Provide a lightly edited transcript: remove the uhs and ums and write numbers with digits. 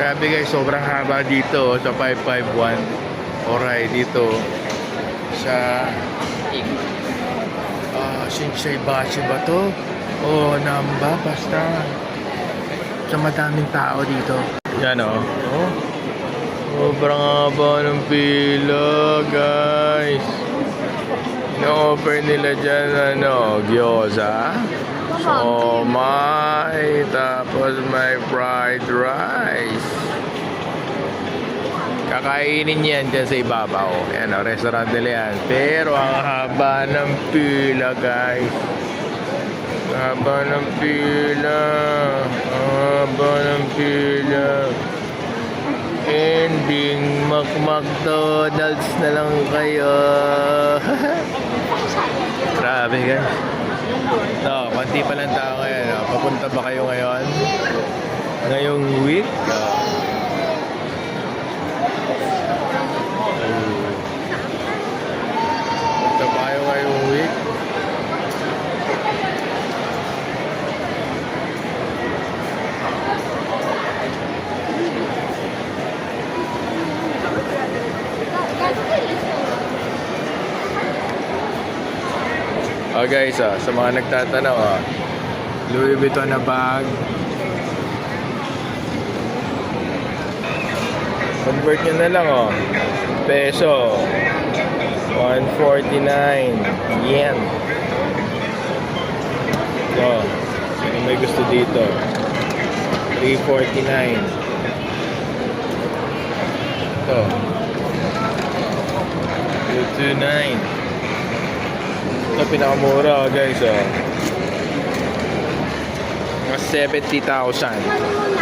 Grabe guys, sobrang haba dito sa 551 Oray dito sa Shinsei Bashi ba to? O Namba, basta sa madaming tao dito. Yan o. Sobrang haba ng pila guys. Na-offer nila dyan gyoza, siomai, tapos may fried rice. Kakainin yan dyan sa ibabaw. Yan o, restaurant nila yan. Pero ang haba ng pila guys. Haba ng pila. Haba ng pila. Ending McDonald's na lang kayo. Grabe guys. Konti pa lang tao ngayon. Papunta ba kayo ngayon? Ngayong week? Punta ba kayo ngayong week? Guys, sa mga nagtatanong, Louis Vuitton na bag. Convert nyo na lang, peso 149 yen. Sino may gusto dito? 349. Ito 229. Ito pinakamura guys, mga 70,000.